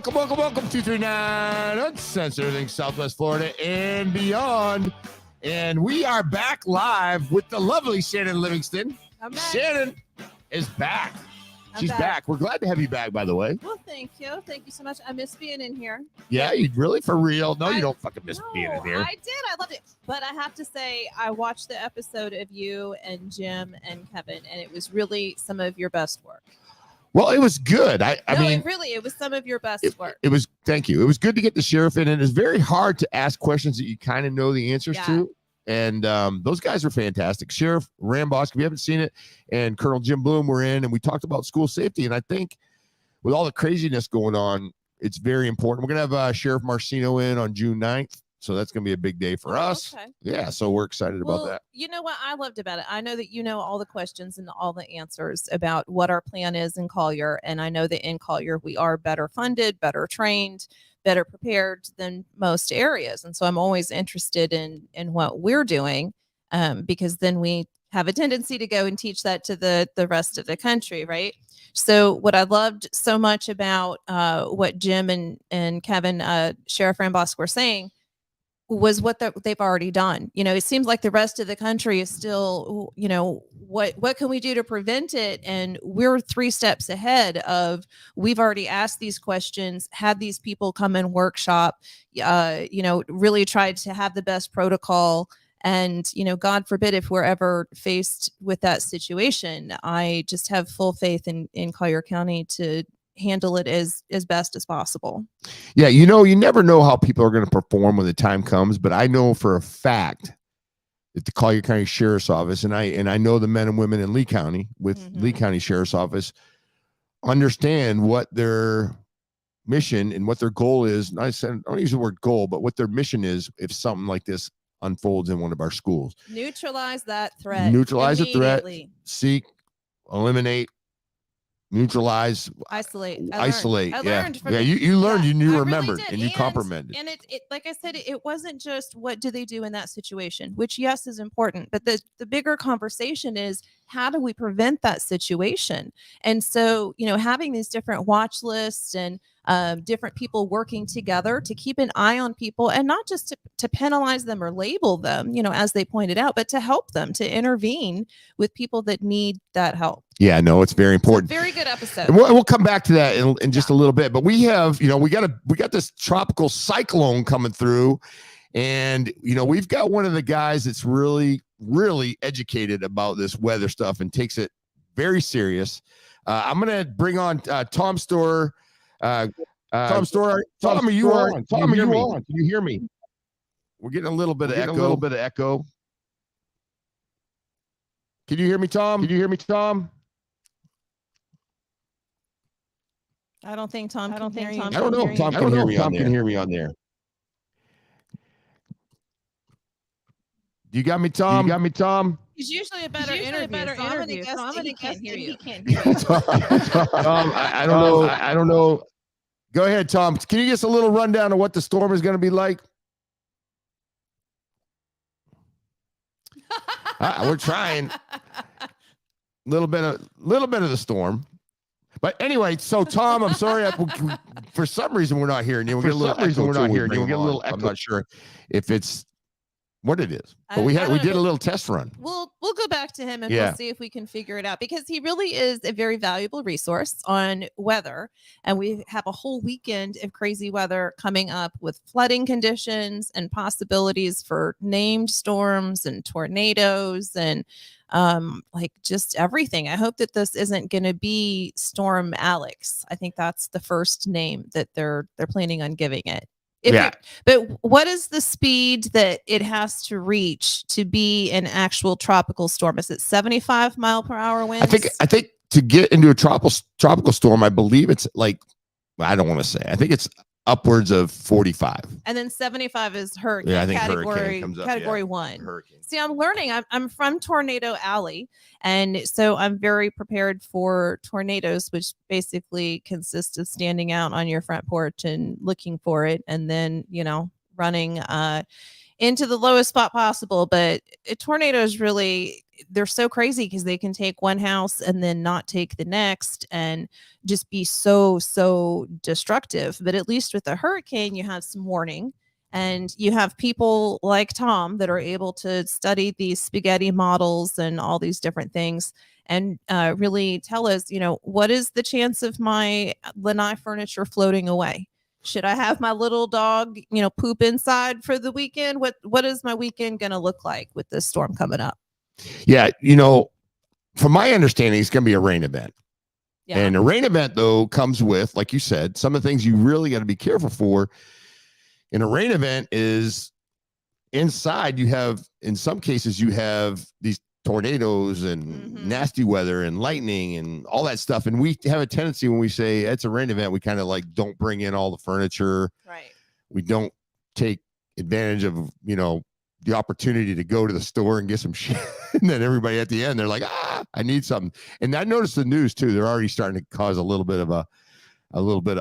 Welcome 239 Uncensored Everything Southwest Florida and beyond. And we are back live with the lovely Shannon Livingston. Shannon is back. She's back. We're glad to have you back, by the way. Well, thank you. Thank you so much. I miss being in here. Yeah, you really for real? No, you don't fucking miss being in here. I did. I loved it. But I have to say, I watched the episode of you and Jim and Kevin, and it was really some of your best work. Well, it was good. I mean, it was some of your best work. It was, thank you. It was good to get the sheriff in, and it's very hard to ask questions that you kind of know the answers to. And those guys are fantastic. Sheriff Rambosk, if you haven't seen it, and Colonel Jim Bloom were in, and we talked about school safety. And I think with all the craziness going on, it's very important. We're going to have Sheriff Marcino in on June 9th. So that's going to be a big day for us. Okay. Yeah, so we're excited about that. You know what I loved about it? I know that you know all the questions and all the answers about what our plan is in Collier. And I know that in Collier, we are better funded, better trained, better prepared than most areas. And so I'm always interested in what we're doing because then we have a tendency to go and teach that to the rest of the country, right? So what I loved so much about what Jim and Kevin, Sheriff Rambosk were saying was what they've already done. You know, it seems like the rest of the country is still, you know, what can we do to prevent it? And we're 3 steps ahead of, we've already asked these questions, had these people come and workshop, you know, really tried to have the best protocol. And, you know, God forbid if we're ever faced with that situation, I just have full faith in Collier County to handle it as best as possible. Yeah, you know, you never know how people are going to perform when the time comes, but I know for a fact that the Collier County Sheriff's Office, and I know the men and women in Lee County with Lee County Sheriff's Office understand what their mission and what their goal is. And I don't use the word goal, but what their mission is if something like this unfolds in one of our schools. Neutralize that threat. Neutralize the threat. Seek, eliminate, neutralize, isolate. I learned you learned, and you remembered, and you complimented. And it like I said, it wasn't just what do they do in that situation, which yes is important, but the bigger conversation is how do we prevent that situation? And so, you know, having these different watch lists and different people working together to keep an eye on people, and not just to penalize them or label them, you know, as they pointed out, but to help them, to intervene with people that need that help. Yeah, no, it's very important. Very good episode. And we'll come back to that in just a little bit. But we have, you know, we got this tropical cyclone coming through, and you know, we've got one of the guys that's really, really educated about this weather stuff and takes it very serious. I'm gonna bring on Tom Storer. Tom Storer, Tom, are you on? Tom, are you on? Can you hear me? We're getting a little bit of echo. Can you hear me, Tom? I don't think Tom can hear you. I don't know if Tom can hear me on there. Do you got me, Tom? He's usually a better interview. He can't hear you. Tom, I don't know. Go ahead, Tom. Can you give us a little rundown of what the storm is going to be like? We're trying. Little bit of the storm. But anyway, so Tom, I'm sorry. For some reason, we're not hearing you. We'll get a little echo. I'm not sure if it's what it is, but we did a little test run. We'll go back to him and we'll see if we can figure it out, because he really is a very valuable resource on weather. And we have a whole weekend of crazy weather coming up with flooding conditions and possibilities for named storms and tornadoes and like just everything. I hope that this isn't going to be Storm Alex. I think that's the first name that they're planning on giving it. But what is the speed that it has to reach to be an actual tropical storm? Is it 75 mile per hour winds? I think to get into a tropical storm, I believe it's like, I don't want to say. I think it's upwards of 45. And then 75 is hurricane. Yeah, I think category 1. Hurricane. See, I'm learning. I'm from Tornado Alley, and so I'm very prepared for tornadoes, which basically consists of standing out on your front porch and looking for it, and then, you know, running into the lowest spot possible. But a tornado is really, they're so crazy because they can take one house and then not take the next and just be so destructive. But at least with a hurricane, you have some warning. And you have people like Tom that are able to study these spaghetti models and all these different things and really tell us, what is the chance of my lanai furniture floating away? Should I have my little dog, poop inside for the weekend? What is my weekend going to look like with this storm coming up? Yeah. From my understanding, it's going to be a rain event. Yeah. And a rain event, though, comes with, like you said, some of the things you really got to be careful for. In a rain event is inside in some cases, you have these tornadoes and nasty weather and lightning and all that stuff. And we have a tendency when we say it's a rain event, we kind of like don't bring in all the furniture. Right. We don't take advantage of, the opportunity to go to the store and get some shit. And then everybody at the end, they're like, I need something. And I noticed the news too. They're already starting to cause a little bit of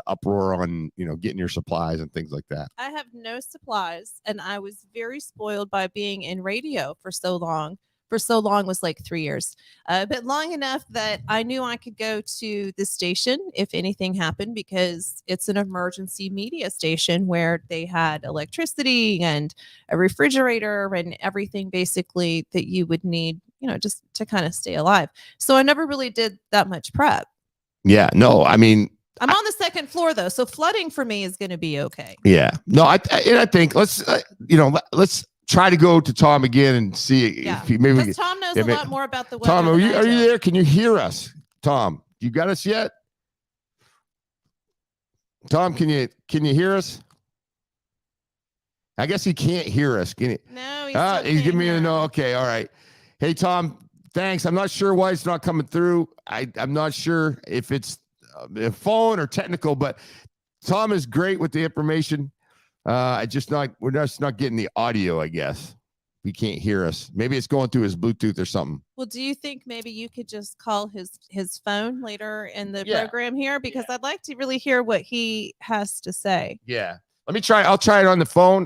uproar on, getting your supplies and things like that. I have no supplies, and I was very spoiled by being in radio for so long. For so long was like 3 years, but long enough that I knew I could go to the station if anything happened, because it's an emergency media station where they had electricity and a refrigerator and everything basically that you would need, just to kind of stay alive. So I never really did that much prep. Yeah, no, I mean, I'm on the second floor though, so flooding for me is going to be okay. Yeah, no, I think let's try to go to Tom again and see if maybe Tom knows a lot more about the weather. Tom, are you there? Can you hear us? Tom, you got us yet? Tom, can you hear us? I guess he can't hear us. Can he? No, he's giving me a no. Okay, all right. Hey, Tom, thanks. I'm not sure why it's not coming through. I'm not sure if it's a phone or technical, but Tom is great with the information. We're just not getting the audio, I guess. He can't hear us. Maybe it's going through his Bluetooth or something. Well, do you think maybe you could just call his phone later in the program here? Because I'd like to really hear what he has to say. Yeah. Let me try. I'll try it on the phone.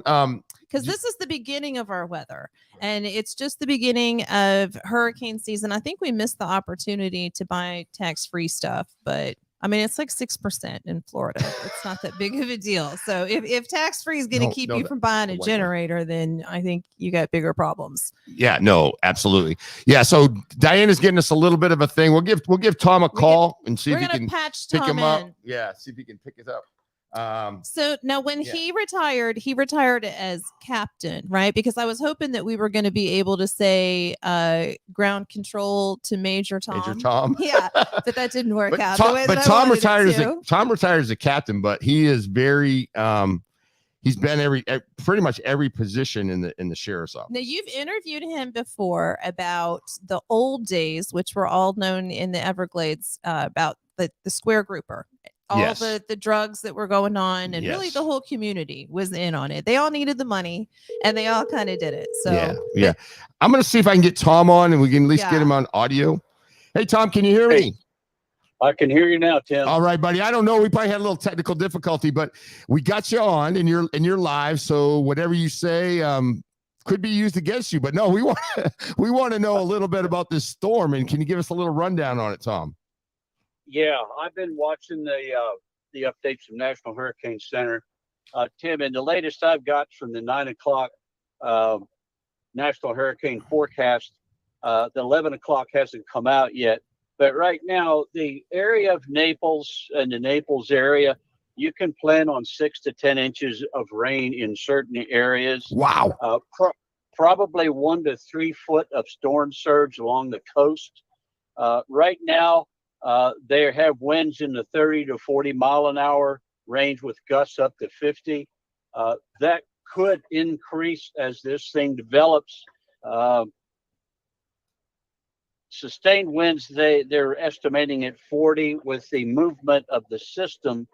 Because this is the beginning of our weather, and it's just the beginning of hurricane season. I think we missed the opportunity to buy tax-free stuff, but I mean, it's like 6% in Florida. It's not that big of a deal. So if tax-free is going to keep you from buying a generator, then I think you got bigger problems. Yeah, no, absolutely. Yeah. So Diana's getting us a little bit of a thing. We'll give Tom a call and see if he can pick him up. Yeah, see if he can pick it up. So now when he retired as captain, right? Because I was hoping that we were going to be able to say ground control to Major Tom. Major Tom. Yeah, but that didn't work out. Tom retired as a captain, but he is very he's been pretty much every position in the sheriff's office. Now you've interviewed him before about the old days, which were all known in the Everglades, about the square grouper. All the drugs that were going on, and really the whole community was in on it. They all needed the money, and they all kind of did it. So yeah. I'm gonna see if I can get Tom on, and we can at least get him on audio. Hey, Tom, can you hear me? I can hear you now, Tim. All right, buddy. I don't know. We probably had a little technical difficulty, but we got you on, and you're live. So whatever you say could be used against you. But no, we want to know a little bit about this storm, and can you give us a little rundown on it, Tom? Yeah, I've been watching the updates from National Hurricane Center, Tim, and the latest I've got from the 9 o'clock National Hurricane Forecast. The 11 o'clock hasn't come out yet, but right now the area of Naples and the Naples area, you can plan on 6 to 10 inches of rain in certain areas. Wow. Probably 1 to 3 foot of storm surge along the coast. Right now, they have winds in the 30 to 40 mile an hour range with gusts up to 50. That could increase as this thing develops. Sustained winds, they're estimating at 40 with the movement of the system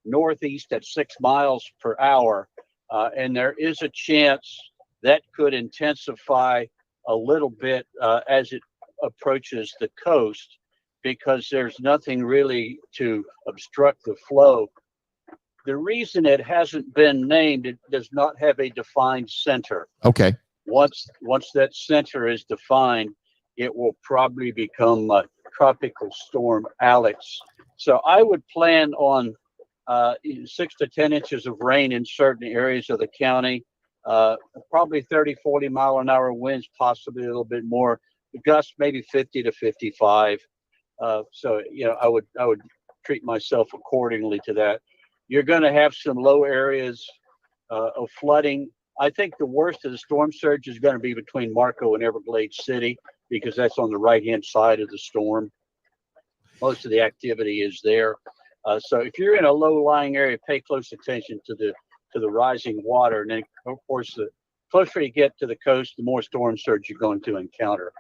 northeast at 6 miles per hour. And there is a chance that could intensify a little bit as it approaches the coast, because there's nothing really to obstruct the flow. The reason it hasn't been named, it does not have a defined center. Okay. Once that center is defined, it will probably become Tropical Storm Alex. So I would plan on 6 to 10 inches of rain in certain areas of the county, probably 30, 40 mile an hour winds, possibly a little bit more, gusts maybe 50 to 55. So, I would treat myself accordingly to that. You're going to have some low areas of flooding. I think the worst of the storm surge is going to be between Marco and Everglades City, because that's on the right-hand side of the storm. Most of the activity is there. So if you're in a low-lying area, pay close attention to the rising water. And then, of course, the closer you get to the coast, the more storm surge you're going to encounter.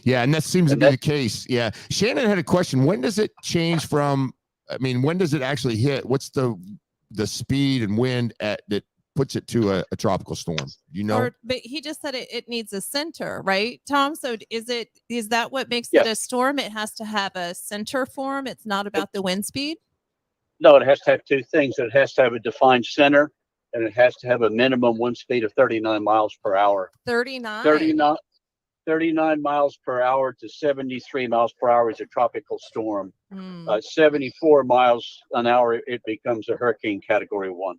Yeah, and that seems to be the case. Yeah. Shannon had a question. When does it change from, when does it actually hit? What's the speed and wind that puts it to a tropical storm? But he just said it needs a center, right, Tom? So is that what makes Yes. it a storm? It has to have a center form. It's not about the wind speed. No, it has to have two things. It has to have a defined center, and it has to have a minimum wind speed of 39 miles per hour. 39 miles per hour to 73 miles per hour is a tropical storm. 74 miles an hour, it becomes a hurricane category 1.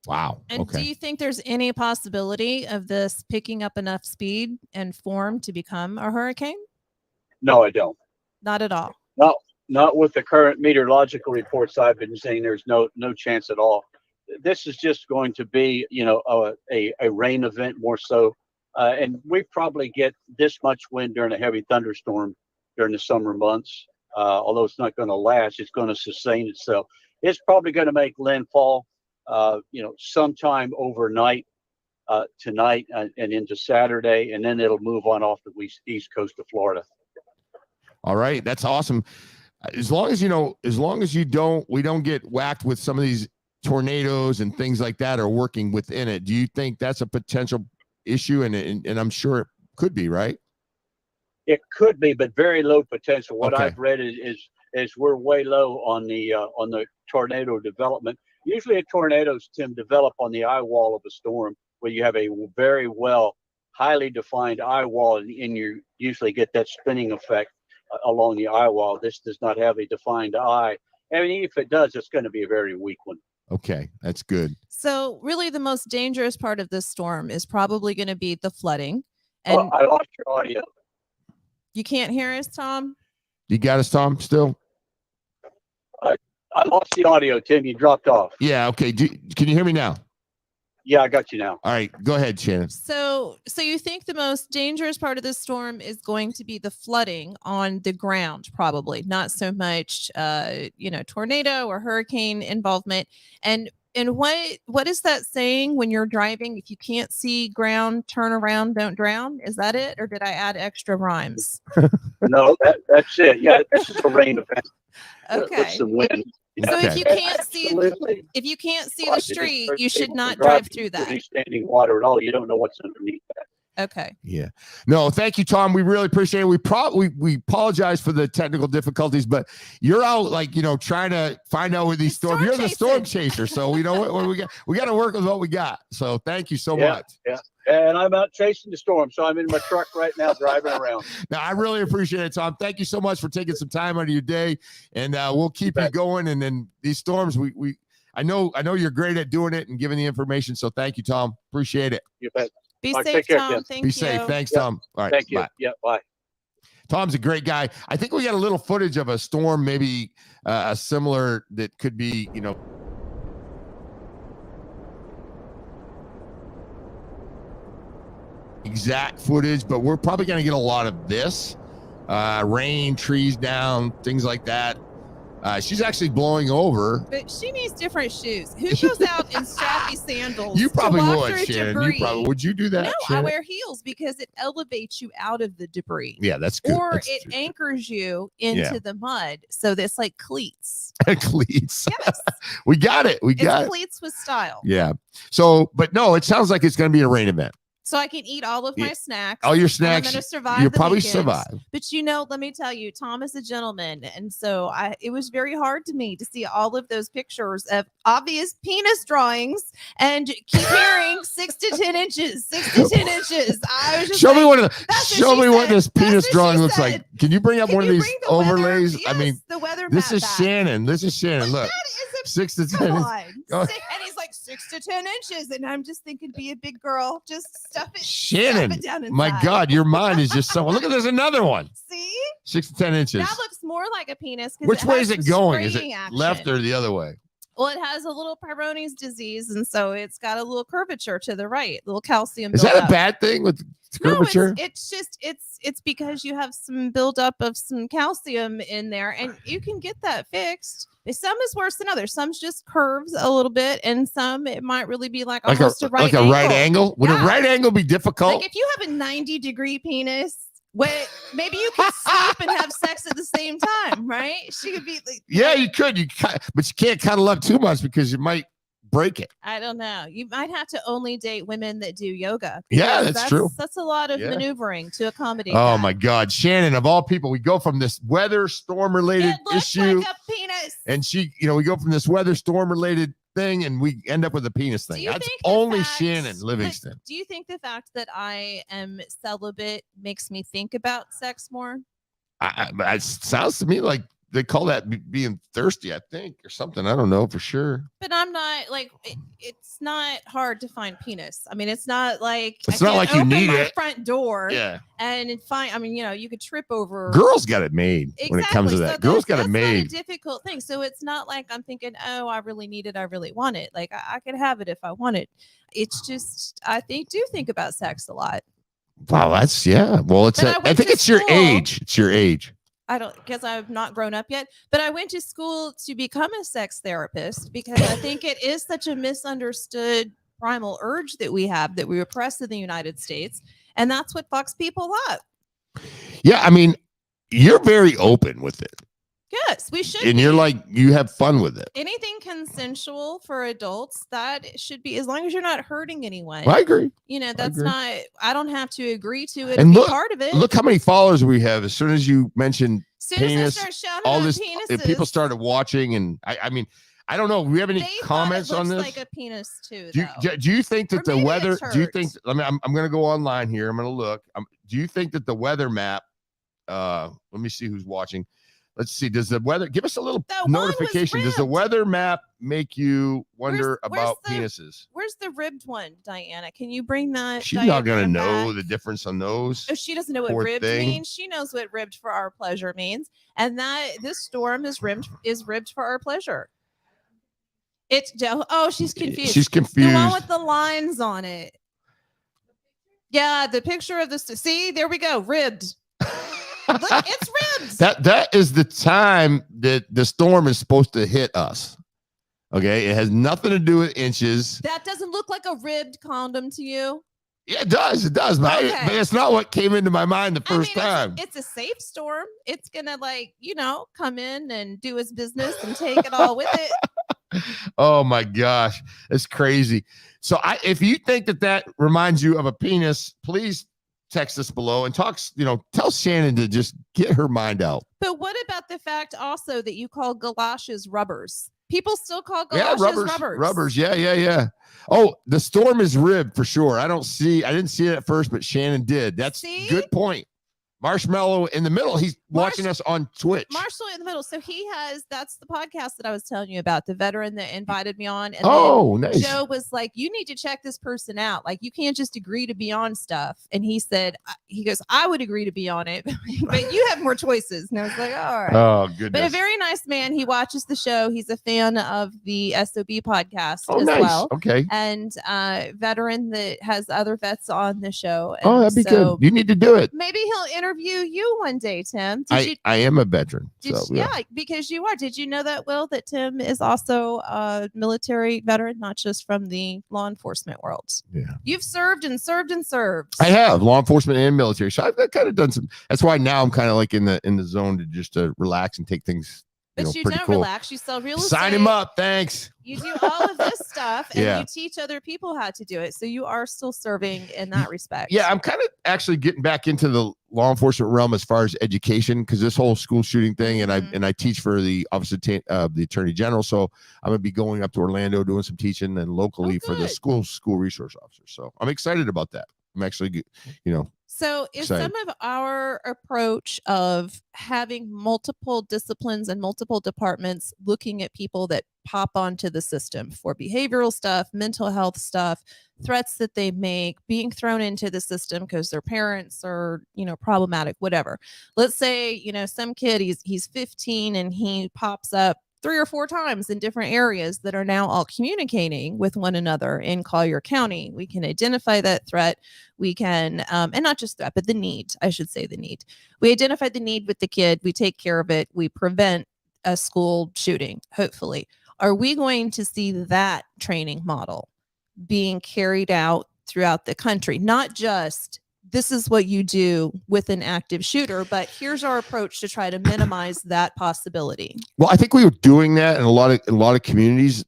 Wow. And okay. do you think there's any possibility of this picking up enough speed and form to become a hurricane? No, I don't. Not at all. Not with the current meteorological reports I've been seeing. There's no chance at all. This is just going to be, a rain event more so. And we probably get this much wind during a heavy thunderstorm during the summer months. Although it's not going to last, it's going to sustain itself. It's probably going to make landfall, sometime overnight, tonight and into Saturday, and then it'll move on off the east coast of Florida. All right, that's awesome. As long as we don't get whacked with some of these tornadoes and things like that are working within it. Do you think that's a potential issue? And I'm sure it could be, right? It could be, but very low potential. What Okay. I've read is we're way low on the tornado development. Usually, tornadoes tend to develop on the eye wall of a storm, where you have a very highly defined eye wall, and you usually get that spinning effect along the eye wall. This does not have a defined eye. I mean, if it does, it's going to be a very weak one. Okay, that's good. So really the most dangerous part of this storm is probably going to be the flooding. And I lost your audio. you can't hear us, Tom? You got us, Tom, still? I lost the audio, Tim. You dropped off. Yeah, okay. Can you hear me now? Yeah, I got you now. All right, go ahead, Shannon. So you think the most dangerous part of this storm is going to be the flooding on the ground, probably not so much, tornado or hurricane involvement. And what is that saying when you're driving? If you can't see ground, turn around, don't drown. Is that it, or did I add extra rhymes? No, that's it. Yeah, this is a rain event. Okay. With some wind. So Okay. if you can't see the street, you should not drive through that. Standing water at all. You don't know what's underneath that. Okay. Yeah. No, thank you, Tom. We really appreciate it. We apologize for the technical difficulties, but you're out trying to find out where these storms. You're the storm chaser, so we know what we got. We got to work with what we got. So thank you so much. Yeah. And I'm out chasing the storm, so I'm in my truck right now driving around. Now, I really appreciate it, Tom. Thank you so much for taking some time out of your day, and we'll keep you going. And then these storms, I know you're great at doing it and giving the information. So thank you, Tom. Appreciate it. You bet. Be All right, safe, take care, Tom. Tim. Thank Be you. safe. Thanks, Yep. Tom. All right. Thank you. Bye. Yeah, bye. Tom's a great guy. I think we got a little footage of a storm, maybe a similar that could be, exact footage, but we're probably going to get a lot of this rain, trees down, things like that. She's actually blowing over. But she needs different shoes. Who goes out in strappy sandals? You probably to walk would, through Shannon. debris? Would you do that? No, Shannon? I wear heels because it elevates you out of the debris. Yeah, that's good. Or That's it true. anchors you into the mud. So that's like cleats. Cleats. Yes. We got it. It's cleats with style. Yeah. So, but no, it sounds like it's going to be a rain event. So I can eat all of Yeah. my snacks. All your and snacks, I'm going to survive. you'll the probably weekend. survive. But let me tell you, Tom is a gentleman, and so it was very hard to me to see all of those pictures of obvious penis drawings and keep hearing 6 to 10 inches, 6 to 10 inches. I was just Show me like, one of the. "That's what Show she me what said. this That's penis what she drawing looks said. like. Can you bring up Can one of you these bring the weather- overlays? I mean, yes, the weather this map is back. Shannon. This is Shannon. Look, That is 6 to a 10. come inches. on. Oh. And he's like 6 to 10 inches, and I'm just thinking, be a big girl, just stuff it, Shannon, stuff it down inside. my God, your mind is just so. Look at there's another one. See, 6 to 10 inches. that looks more like a penis. 'Cause Which way is has it some going? Is it spraying left action. or the other way? Well, it has a little Peyronie's disease, and so it's got a little curvature to the right, little calcium. Is that a buildup. bad thing with No, curvature? it's just it's because you have some buildup of some calcium in there, and you can get that fixed. Some is worse than others. Some's just curves a little bit, and some it might really be like like almost a right like a right angle? Would a Yeah. right angle be difficult? Like if you have a 90-degree penis, maybe you could sleep and have sex at the same time, right? She could be like, Yeah, you could. But you can't cuddle up too much because you might break it. I don't know. You might have to only date women that do yoga. Yeah, because that's true. That's a lot of Yeah. maneuvering to accommodate. Oh that. my God, Shannon! Of all people, we go from this weather storm related It looks issue, like a penis. and we go from this weather storm related thing, and we end up with a penis Do thing. you That's think the only fact Shannon that- Livingston. Do you think the fact that I am celibate makes me think about sex more? It sounds to me like they call that being thirsty, I think, or something. I don't know for sure. But I'm not like it's not hard to find penis. I mean, it's not like It's I not can't like you open need my it. front door Yeah, and find. I mean, you could trip over. girls got it made when it comes to Exactly. that. So Girls got it that's made. Not a difficult thing. So it's not like I'm thinking, oh, I really need it. I really want it. Like I could have it if I want it. It's just I do think about sex a lot. Wow, that's yeah. Well, But I I went think to it's your school. age. It's your age. I don't because I've not grown up yet, but I went to school to become a sex therapist because I think it is such a misunderstood primal urge that we have that we repress in the United States. And that's what fucks people up. Yeah, I mean, you're very open with it, Yes, we should. and be. you're like you have fun with it. Anything consensual for adults, that should be as long as you're not hurting anyone. I agree. That's agree. not, I don't have to agree to it And and be look- part of it. Look how many followers we have. As soon as you mentioned as soon as penis, I start shouting all out this, penises, people started watching, and I mean, I don't know. Do we have any they thought comments it on looks this? like a penis too. Do though. do you think that Or the maybe weather? it's Do you think? hurt. I mean, I'm going to go online here. I'm going to look. Do you think that the weather map? Let me see who's watching. Let's see. Does the weather give us a little The one was notification? Does the ribbed. weather map make you wonder Where's about the- penises? Where's the ribbed one, Diana? Can you bring that? She's not going to diagram know back? the difference on those. Oh, she doesn't know what Poor ribbed thing. means. She knows what ribbed for our pleasure means, and that this storm is ribbed for our pleasure. It's oh, she's confused. She's the one confused. with the lines on it. Yeah, the picture of this. See, there we go. Ribbed. Look, it's ribbed. That is the time that the storm is supposed to hit us. Okay, it has nothing to do with inches. That doesn't look like a ribbed condom to you. Yeah, it does. It does, but, Okay. but it's not what came into my mind the I first mean, time. it's a safe storm. It's gonna come in and do its business and take it all with it. Oh my gosh, it's crazy. So if you think that reminds you of a penis, please text us below and tell Shannon to just get her mind out. But what about the fact also that you call galoshes rubbers? People still call galoshes rubbers. Rubbers. Yeah. Oh, the storm is ribbed for sure. I didn't see it at first, but Shannon did. That's See? good point. Marshmallow in the middle. He's watching us on Twitch. Marshall in the middle. So that's the podcast that I was telling you about, the veteran that invited me on. And Oh, then nice. Joe was like, you need to check this person out. Like, you can't just agree to be on stuff. And he said, he goes, I would agree to be on it, but you have more choices. And I was like, all right. Oh, But goodness. a very nice man. He watches the show. He's a fan of the SOB podcast Oh, as nice. well. Okay. And veteran that has other vets on the show. Oh, And that'd be so good. You need to do it. maybe he'll interview you one day, Tim. Did I am a veteran. you? So, Yeah, because you are. Did you know that, Will, that Tim is also a military veteran, not just from the law enforcement world? Yeah. You've served and served and served. I have law enforcement and military. So I've kind of done some. That's why now I'm kind of like in the zone to just relax and take things But you pretty don't cool. relax. You sell real estate. Sign him up. Thanks. You do all of this stuff, and Yeah. you teach other people how to do it. So you are still serving in that respect. Yeah, I'm kind of actually getting back into the law enforcement realm as far as education, because this whole school shooting thing, Mhm. and I teach for the Office of the Attorney General, so I'm gonna be going up to Orlando doing some teaching and locally for the good. school resource officers. So I'm excited about that. I'm actually, So is Excited. some of our approach of having multiple disciplines and multiple departments looking at people that pop onto the system for behavioral stuff, mental health stuff, threats that they make, being thrown into the system because their parents are, problematic, whatever. Let's say, some kid, he's 15 and he pops up 3 or 4 times in different areas that are now all communicating with one another in Collier County. We can identify that threat. We can, and not just threat, but the need, I should say the need. We identify the need with the kid. We take care of it. We prevent a school shooting, hopefully. Are we going to see that training model being carried out throughout the country? Not just this is what you do with an active shooter, but here's our approach to try to minimize that possibility. well, I think we were doing that in a lot of communities.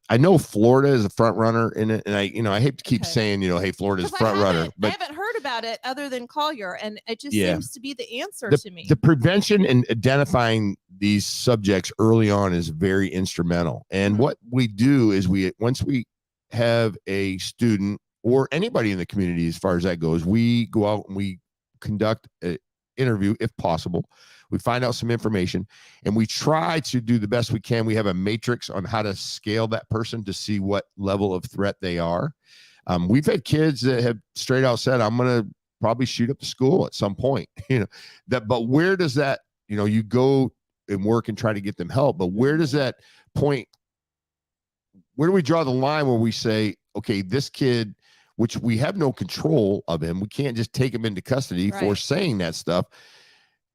I know Florida is a front runner in it, and I hate to keep Okay. saying, hey, Florida's 'Cause front runner, I but haven't heard about it other than Collier, and it just Yeah. seems to be the answer to me. the prevention and identifying these subjects early on is very instrumental. And Mhm. what we do is once we have a student or anybody in the community, as far as that goes, we go out and we conduct an interview if possible. We find out some information and we try to do the best we can. We have a matrix on how to scale that person to see what level of threat they are. We've had kids that have straight out said, I'm going to probably shoot up the school at some point, but where does that, you go and work and try to get them help, but where does that point, where do we draw the line where we say, okay, this kid, which we have no control of him, we can't just take him into custody for Right. saying that stuff.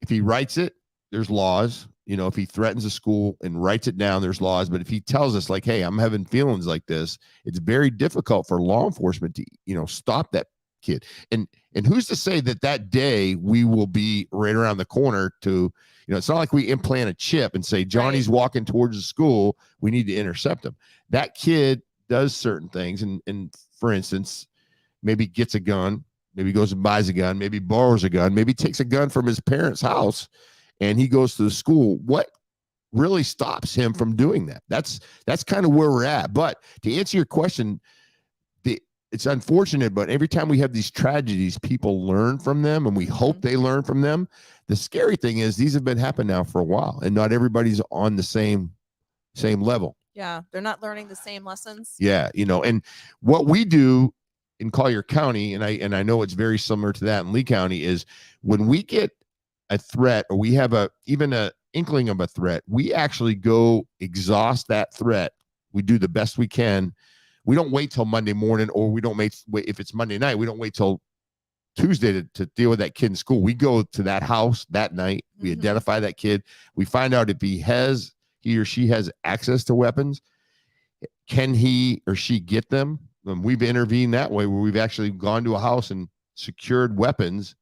If he writes it, there's laws. If he threatens a school and writes it down, there's laws. But if he tells us like, hey, I'm having feelings like this, it's very difficult for law enforcement to, stop that kid. And who's to say that day we will be right around the corner to, it's not like we implant a chip and say, Johnny's walking towards the school, we need to intercept him. That kid does certain things. And for instance, maybe gets a gun, maybe goes and buys a gun, maybe borrows a gun, maybe takes a gun from his parents' house and he goes to the school. What really stops him from doing that? That's kind of where we're at. But to answer your question, it's unfortunate, but every time we have these tragedies, people learn from them and we hope they learn from them. The scary thing is these have been happening now for a while and not everybody's on the same level. Yeah, they're not learning the same lessons. Yeah, and what we do in Collier County, and I know it's very similar to that in Lee County, is when we get a threat or we have even a inkling of a threat, we actually go exhaust that threat. We do the best we can. We don't wait till Monday morning, or we don't wait if it's Monday night, we don't wait till Tuesday to deal with that kid in school. We go to that house that night. We Mhm. identify that kid. We find out if he or she has access to weapons. Can he or she get them? And we've intervened that way where we've actually gone to a house and secured weapons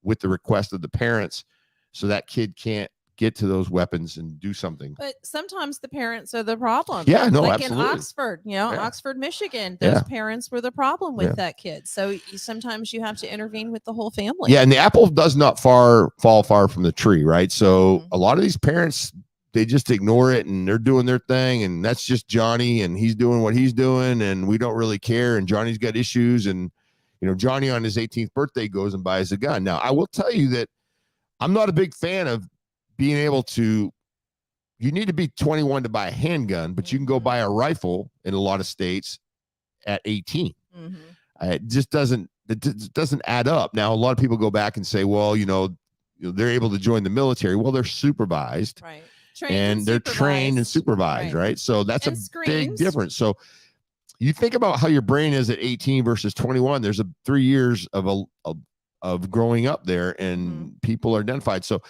with the request of the parents so that kid can't get to those weapons and do something. But sometimes the parents are the problem. Yeah, no, like absolutely. in Oxford, Yeah. Oxford, Michigan, those Yeah. parents were the problem with Yeah. that kid. So sometimes you have to intervene with the whole family. Yeah, and the apple does not fall far from the tree, right? So Mhm. a lot of these parents, they just ignore it and they're doing their thing, and that's just Johnny and he's doing what he's doing and we don't really care, and Johnny's got issues, and Johnny on his 18th birthday goes and buys a gun. Now, I will tell you that I'm not a big fan of being able to, you need to be 21 to buy a handgun, but you can go Mhm. buy a rifle in a lot of states at 18. Mhm. It just doesn't add up. Now, a lot of people go back and say, well, they're able to join the military. Well, they're supervised. Right. And they're trained and supervised, right? So that's And a big screens. difference. So you think about how your brain is at 18 versus 21. There's 3 years of growing up there, and people are identified. So,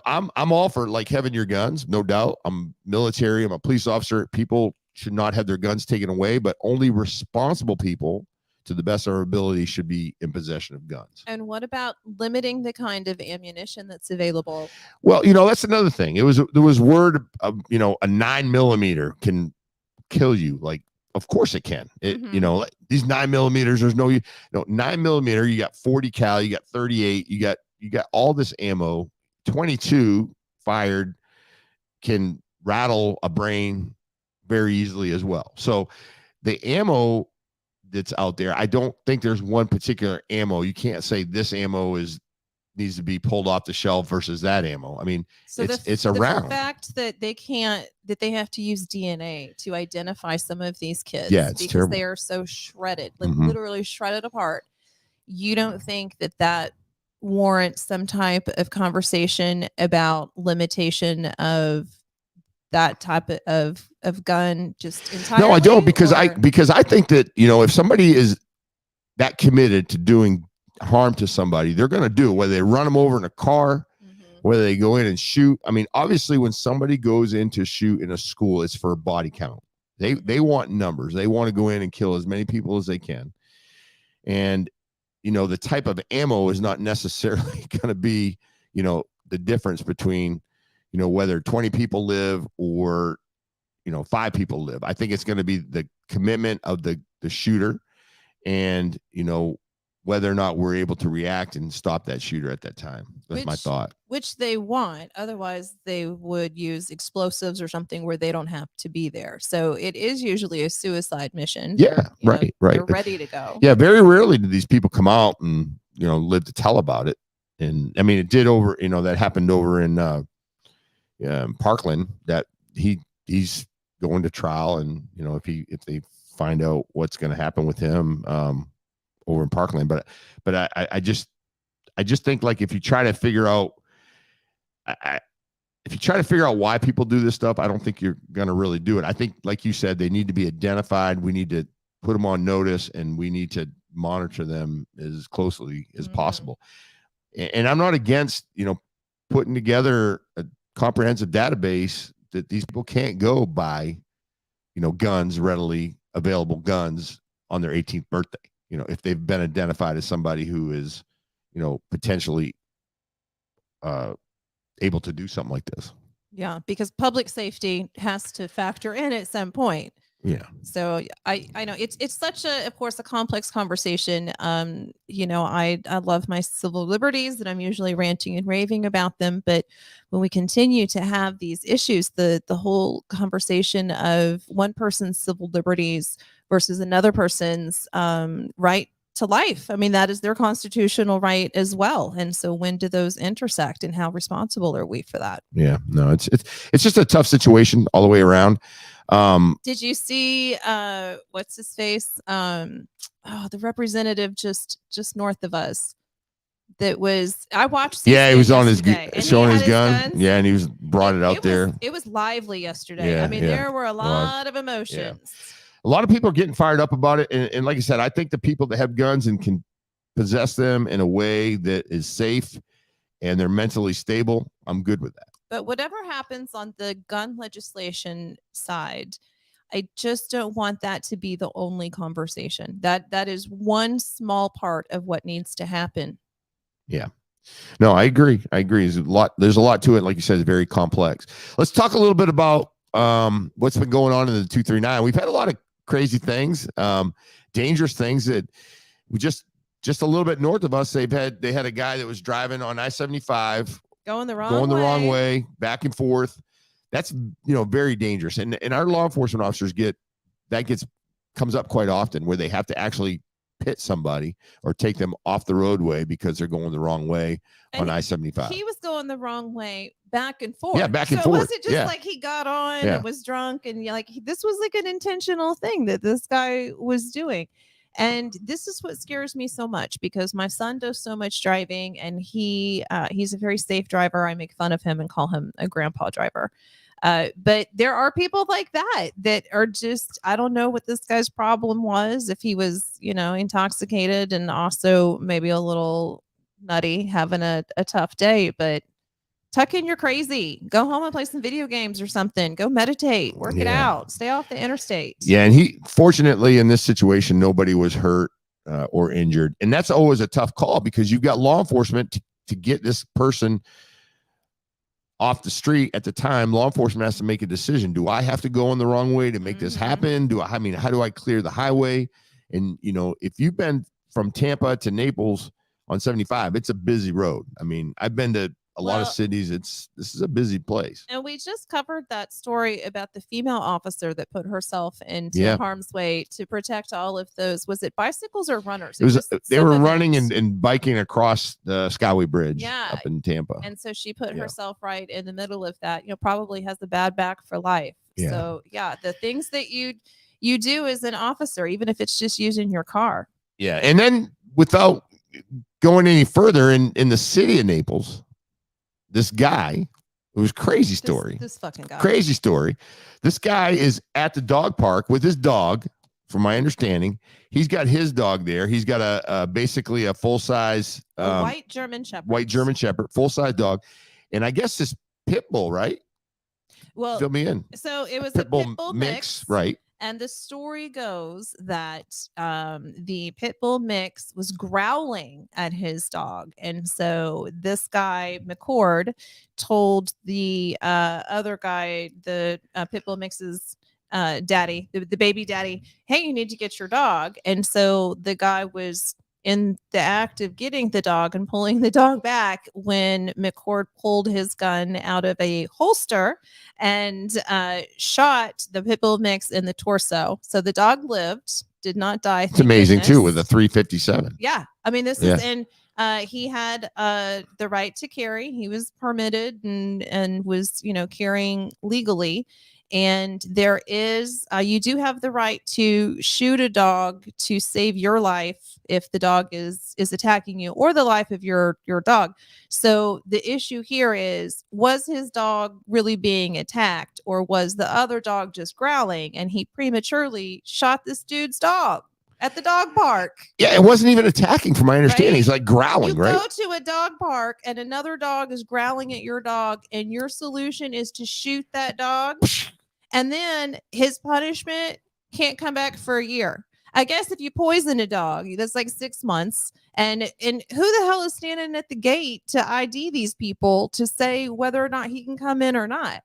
I'm all for like having your guns, no doubt. I'm military. I'm a police officer. People should not have their guns taken away, but only responsible people to the best of our ability, should be in possession of guns. And what about limiting the kind of ammunition that's available? Well, that's another thing. There was word of, a 9mm can kill you. Like, of course it can. Like these 9mm, there's no, 9mm, you got 40 cal, you got 38, you got all this ammo. 22 fired can rattle a brain very easily as well. So the ammo that's out there, I don't think there's one particular ammo. You can't say this ammo needs to be pulled off the shelf versus that ammo. I mean, so it's the around. fact that they have to use DNA to identify some of these kids, yeah, it's because terrible. they are so shredded, like Mhm. literally shredded apart. You don't think that warrants some type of conversation about limitation of that type of gun just entirely? No, I don't, because I or- think that, if somebody is that committed to doing harm to somebody, they're going to do it, whether they run them over in a car, Mhm. whether they go in and shoot. I mean, obviously when somebody goes in to shoot in a school, it's for body count. They want numbers. They want to go in and kill as many people as they can. And, the type of ammo is not necessarily going to be, the difference between, whether 20 people live or, 5 people live. I think it's going to be the commitment of the shooter and, whether or not we're able to react and stop that shooter at that time. That's my thought. Which they want. Otherwise, they would use explosives or something where they don't have to be there. So it is usually a suicide mission. Yeah, right. They're ready to go. Yeah, very rarely do these people come out and, live to tell about it. And I mean, it did over, that happened over in Parkland, that he's going to trial. And, if they find out what's going to happen with him, over in Parkland. But I just think, like, if you try to figure out why people do this stuff, I don't think you're going to really do it. I think, like you said, they need to be identified. We need to put them on notice, and we need to monitor them as closely as possible. And I'm not against, putting together a comprehensive database that these people can't go buy, guns, readily available guns on their 18th birthday. If they've been identified as somebody who is, potentially able to do something like this. Yeah, because public safety has to factor in at some point. Yeah. So I know it's such of course, a complex conversation. I love my civil liberties, and I'm usually ranting and raving about them. But when we continue to have these issues, the whole conversation of one person's civil liberties versus another person's right to life, I mean, that is their constitutional right as well. And so when do those intersect, and how responsible are we for that? Yeah, no, it's just a tough situation all the way around. Did you see what's his face? The representative just north of us. That was, I watched. Yeah, he was on his yesterday, showing he his gun. Yeah, and he was brought it out there. It was lively yesterday. Yeah, I mean, yeah, there were a lot of emotions. Yeah. A lot of people are getting fired up about it. And like I said, I think the people that have guns and can possess them in a way that is safe and they're mentally stable, I'm good with that. But whatever happens on the gun legislation side, I just don't want that to be the only conversation. That is one small part of what needs to happen. Yeah. No, I agree. There's a lot to it. Like you said, it's very complex. Let's talk a little bit about what's been going on in the 239. We've had a lot of crazy things, dangerous things that we just a little bit north of us. They had a guy that was driving on I-75 going the wrong way, back and forth. That's, very dangerous. And our law enforcement officers comes up quite often, where they have to actually pit somebody or take them off the roadway because they're going the wrong way on I-75. He was going the wrong way back and forth. Yeah, back and so forth. Was it just like he got on and was drunk, and this was like an intentional thing that this guy was doing? And this is what scares me so much, because my son does so much driving, and he's a very safe driver. I make fun of him and call him a grandpa driver. But there are people like that are just, I don't know what this guy's problem was, if he was, intoxicated and also maybe a little nutty, having a tough day. But tuck in your crazy, go home and play some video games or something, go meditate, work it out, stay off the interstate. Yeah. And fortunately in this situation, nobody was hurt. or injured. And that's always a tough call because you've got law enforcement to get this person off the street at the time. Law enforcement has to make a decision. Do I have to go in the wrong way to make this happen? I mean, how do I clear the highway? And, you know, if you've been from Tampa to Naples on 75, it's a busy road. I mean, I've been to a lot of cities. This is a busy place. And we just covered that story about the female officer that put herself into harm's way to protect all of those. Was it bicycles or runners? They were running and biking across the Skyway Bridge up in Tampa. And so she put herself right in the middle of that, you know, probably has the bad back for life. Yeah. So the things that you do as an officer, even if it's just using your car. Yeah. And then without going any further in the city of Naples, this guy, it was crazy story. This fucking guy. Crazy story. This guy is at the dog park with his dog, from my understanding. He's got his dog there. He's got a basically a full-size white German Shepherd. Full-size dog. And I guess this pit bull, right? Well, fill me in. So it was pit a pit bull mix, right? And the story goes that the pit bull mix was growling at his dog. And so this guy, McCord, told the other guy, the pit bull mix's daddy, the baby daddy, hey, you need to get your dog. And so the guy was in the act of getting the dog and pulling the dog back when McCord pulled his gun out of a holster and shot the pit bull mix in the torso. So the dog lived, did not die. It's amazing too, with a 357. Yeah. I mean, this is, and he had the right to carry. He was permitted and was, you know, carrying legally. And there is, you do have the right to shoot a dog to save your life if the dog is attacking you, or the life of your dog. So the issue here is, was his dog really being attacked, or was the other dog just growling and he prematurely shot this dude's dog at the dog park? Yeah, it wasn't even attacking, from my understanding. Right? He's like growling, you right? Go to a dog park and another dog is growling at your dog, and your solution is to shoot that dog. And then his punishment can't come back for a year. I guess if you poison a dog, that's like 6 months. And who the hell is standing at the gate to ID these people to say whether or not he can come in or not?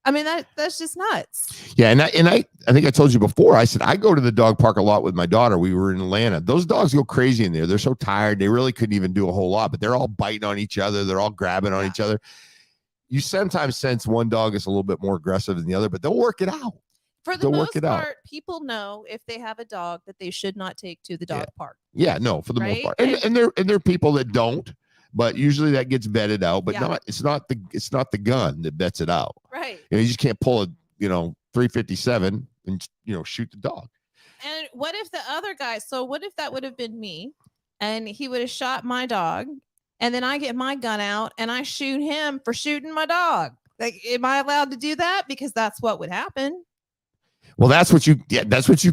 I mean, that's just nuts. Yeah, and I think I told you before. I said I go to the dog park a lot with my daughter. We were in Atlanta. Those dogs go crazy in there. They're so tired. They really couldn't even do a whole lot, but they're all biting on each other. They're all grabbing on each other. You sometimes sense one dog is a little bit more aggressive than the other, but they'll work it out. For the most part, people know if they have a dog that they should not take to the dog park. Yeah, no, for the most part. And there are people that don't, but usually that gets vetted out. But it's not the gun that vets it out. Right. You just can't pull a 357 and shoot the dog. And what if the other guy? So what if that would have been me, and he would have shot my dog? And then I get my gun out and I shoot him for shooting my dog. Like, am I allowed to do that? Because that's what would happen. Well, that's what you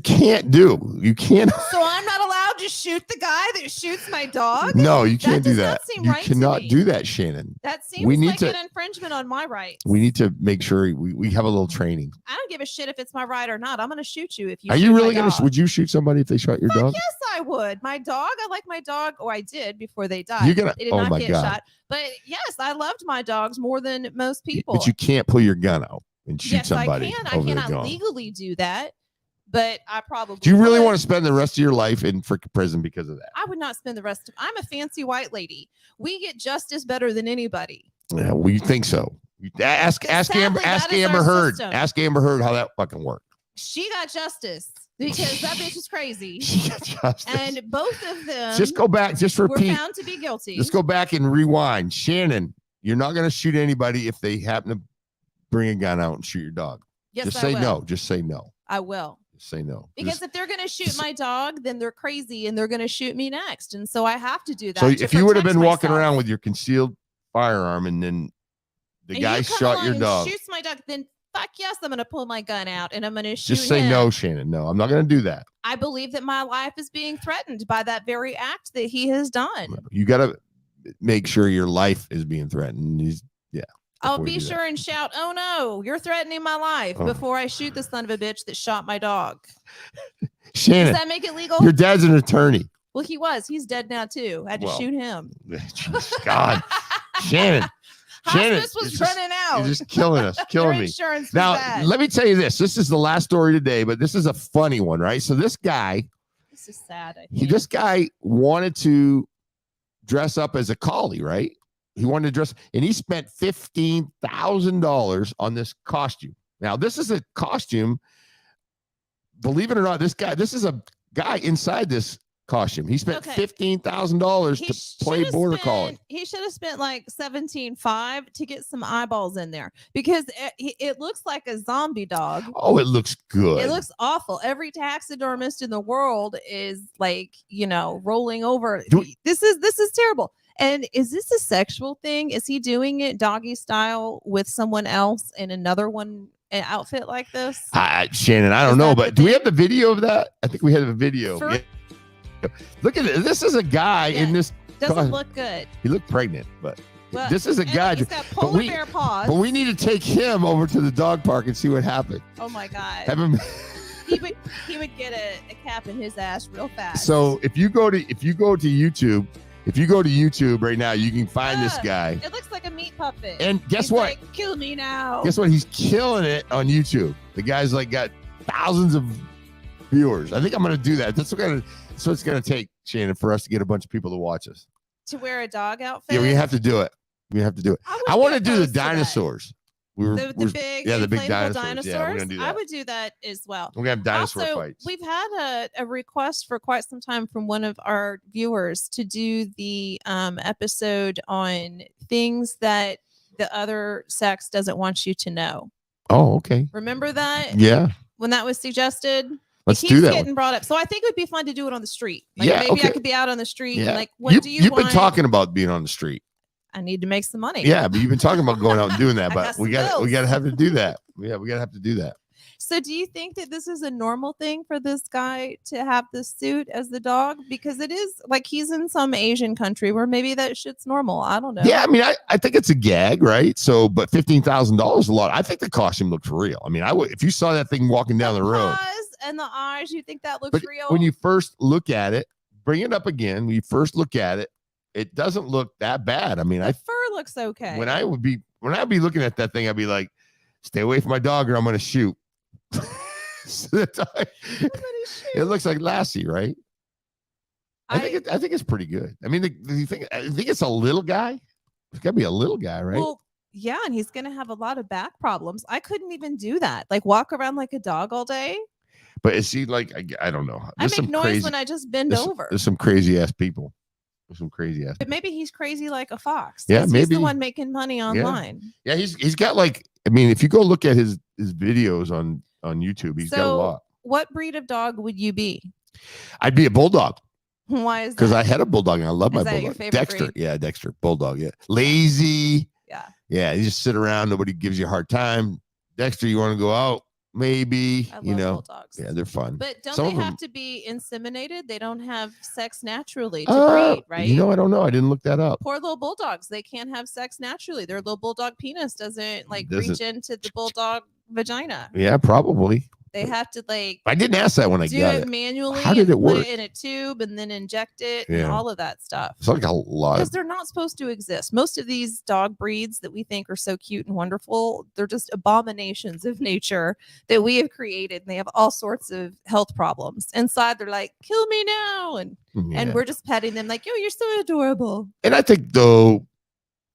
can't do. You can't. So I'm not allowed to shoot the guy that shoots my dog? No, you can't do that. You right cannot do that, Shannon. That seems like an infringement on my rights. We need to make sure we have a little training. I don't give a shit if it's my right or not. I'm going to shoot you if you. Are you really going to? Would you shoot somebody if they shot your dog? Yes, I would. My dog. I like my dog. Or I did before they died. You're gonna. They did Oh not my get God. shot. But yes, I loved my dogs more than most people. But you can't pull your gun out and shoot somebody. Yes, I can. I cannot legally do that. But I probably. Do you really want to spend the rest of your life in freaking prison because of that? I would not spend the rest of. I'm a fancy white lady. We get justice better than anybody. Yeah, we think so. Ask Amber Heard. Ask Amber Heard how that fucking worked. She got justice because that bitch is crazy. She got justice. And both of them. Just go back. Just repeat. Were found to be guilty. Just go back and rewind. Shannon, you're not going to shoot anybody if they happen to bring a gun out and shoot your dog. Yes, just say no. Just say no. I will. Say no. Because if they're going to shoot my dog, then they're crazy and they're going to shoot me next. And so I have to do that. So if you would have been walking around with your concealed firearm and then the guy shot your dog, shoots my dog, then fuck yes, I'm going to pull my gun out and I'm going to shoot just say him. no, Shannon. No, I'm not going to do that. I believe that my life is being threatened by that very act that he has done. You got to make sure your life is being threatened. I'll be sure and shout, "Oh no, you're threatening my life!" before I shoot the son of a bitch that shot my dog. Shannon, does that make it legal? Your dad's an attorney. Well, he was. He's dead now too. I had to Well, shoot him. Jeez, God, Shannon, Shannon, Hospice was it's just- running out. you're just killing us, Their killing me. insurance was Now, bad. let me tell you this. This is the last story today, but this is a funny one, right? So this guy, This is sad. I think. this guy wanted to dress up as a collie, right? He wanted to dress, and he spent $15,000 on this costume. Now, this is a costume. Believe it or not, this is a guy inside this costume. He spent Okay. $15,000 He to play should've border spent- collie. He should have spent like 17.5 to get some eyeballs in there because it looks like a zombie dog. Oh, it looks good. It looks awful. Every taxidermist in the world is like, rolling over. Do- This is terrible. And is this a sexual thing? Is he doing it doggy style with someone else in another one an outfit like this? Shannon, I don't Is know, that the but do we thing? have the video of that? I think we have a video. For- Yeah. Look at it. This is a guy in Yeah. this. Doesn't God. look good. He looked pregnant, but Well, this is a and guy. He's got polar we- bear paws. But we need to take him over to the dog park and see what happened. Oh my god. Have him. he would get a cap in his ass real fast. So if you go to YouTube, right now, you can find this Ugh. guy. it looks like a meat puppet. And guess He's what? like, kill me now. Guess what? He's killing it on YouTube. The guy's like got thousands of viewers. I think I'm gonna do that. That's what it's gonna take, Shannon, for us to get a bunch of people to watch us. To wear a dog outfit. Yeah, we have to do it. We have to do it. I want to do the dinosaurs. The big, yeah, the big inflatable dinosaurs. Yeah, we're gonna do I that. would do that as well. We're gonna have dinosaur Also, fights. we've had a request for quite some time from one of our viewers to do the episode on things that the other sex doesn't want you to know. Oh, okay. Remember that Yeah, when that was suggested? let's It do keeps that. getting One. brought up. So I think it would be fun to do it on the street. Like Yeah, maybe okay. I could be out on the street Yeah. and like, what do you You've want? been talking about being on the street. I need to make some money. Yeah, but you've been talking about going out and doing that. I But got we some got bills. to have to do that. Yeah, we got to have to do that. So do you think that this is a normal thing for this guy to have this suit as the dog? Because it is like he's in some Asian country where maybe that shit's normal. I don't know. Yeah, I mean, I think it's a gag, right? So, but $15,000 is a lot. I think the costume looks real. I mean, I would if you saw that thing walking down the road. paws and the eyes, you think that looks But real? when you first look at it, bring it up again. When you first look at it, it doesn't look that bad. I mean, the fur looks okay. when I'd be looking at that thing, I'd be like, stay away from my dog or I'm gonna shoot. So the dog- it looks like Lassie, right? I think it's pretty good. I mean, I think it's a little guy. It's gotta be a little guy, right? Well, yeah, and he's gonna have a lot of back problems. I couldn't even do that. Like walk around like a dog all day. But is he like I don't know. I make noise when I just bend over. There's some crazy ass people. There's some crazy ass. But maybe he's crazy like a fox. Yeah, 'cause he's maybe. the one making money online. Yeah, he's got like I mean, if you go look at his videos on YouTube, he's got a So- lot. What breed of dog would you be? I'd be a bulldog Why is because that? I had a bulldog and I love my Is that your bulldog. favorite Dexter, breed? yeah, Dexter, bulldog, yeah, lazy, Yeah. yeah. You just sit around, nobody gives you a hard time. Dexter, you want to go out? Maybe, I love you know, bulldogs. yeah, they're fun. But don't Some they of have them- to be inseminated? They don't have sex naturally to breed, right? You know, I don't know. I didn't look that up. Poor little bulldogs. They can't have sex naturally. Their little bulldog penis doesn't like Doesn't- reach into the bulldog vagina. Yeah, probably. They have to like I didn't ask that when I do got it it. manually. How did and it put work? in a tube and then inject it and Yeah. all of that stuff. It's like a lot. Because Of, they're not supposed to exist. Most of these dog breeds that we think are so cute and wonderful, they're just abominations of nature that we have created. And they have all sorts of health problems. Inside, they're like, kill me now. And yeah. we're just petting them like, oh, you're so adorable. And I think though,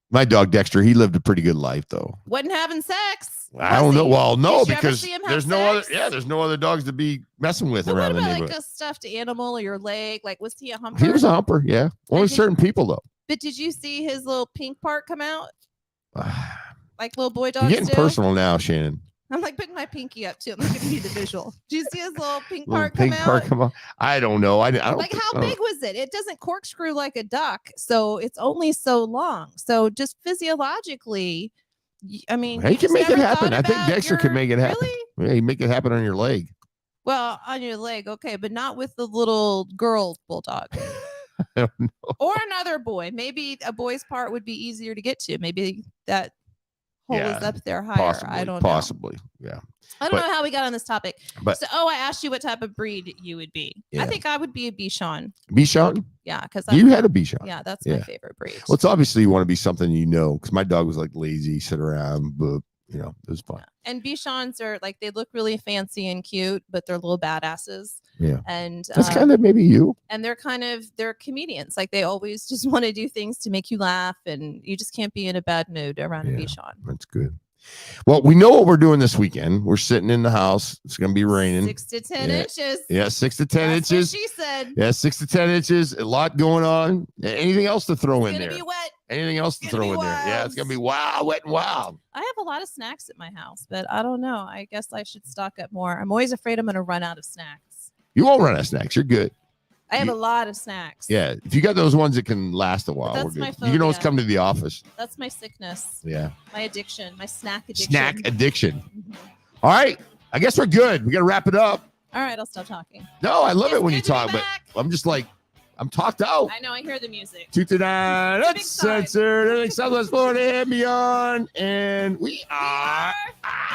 my dog Dexter, he lived a pretty good life though. Wasn't having sex. I was don't know. he? Well, no, Did you ever because see him have there's no other. sex? Yeah, there's no other dogs to be messing with But what around the about like neighborhood. a stuffed animal or your leg? Like, was he a humper? He was a humper. Yeah, only did- certain people though. But did you see his little pink part come out? You're Like little boy dogs getting do? personal now, Shannon. I'm like putting my pinky up to him. Look at me, the visual. Do you see his little pink Little part pink come part out? come on. I don't know. I don't. Like think- how I don't- big was it? It doesn't corkscrew like a duck, so it's only so long. So just physiologically, I mean, He you can just make it never happen. thought I think about Dexter can your- make it happen. Really? Yeah, he make it happen on your leg. Well, on your leg, okay, but not with the little girl bulldog I don't know. or another boy. Maybe a boy's part would be easier to get to. Maybe that hole Yeah, is up there higher. possibly, I don't know. possibly. Yeah. I don't but- know how we got on this topic. but- So, I asked you what type of breed you would be. Yeah. I think I would be a Bichon. Bichon? Yeah, because You had a Bichon. yeah, that's Yeah. my favorite breed. Well, it's obviously you want to be something because my dog was like lazy, sit around, but it was fun. And Bichons are like they look really fancy and cute, but they're little badasses. Yeah. And That's kind of maybe you. and they're comedians. Like they always just want to do things to make you laugh, and you just can't be in a bad mood around a Yeah. Bichon. That's good. Well, we know what we're doing this weekend. We're sitting in the house. It's going to be raining. 6 to 10 Yeah. inches. Yeah, 6 to 10 That's what inches. she said. Yeah, 6 to 10 inches. A lot going on. Anything else to throw It's in gonna there? be wet. Anything else to It's gonna throw be in there? Yeah, it's going to be wild, wet and wild. I have a lot of snacks at my house, but I don't know. I guess I should stock up more. I'm always afraid I'm going to run out of snacks. You won't run out of snacks. You're good. I have You- a lot of snacks. Yeah, if you got those ones that can last a while, that's we're good. my You can always phobia. come to the office. That's my sickness, Yeah. my addiction, my snack addiction. Snack addiction. Mhm. All right. I guess we're good. We got to wrap it up. All right, I'll stop talking. No, I love It's it when good you to be talk, but back. I'm just like, I'm talked out. I know. I hear the music. 229 Big time. Uncensored, Southwest Florida and beyond. And we are are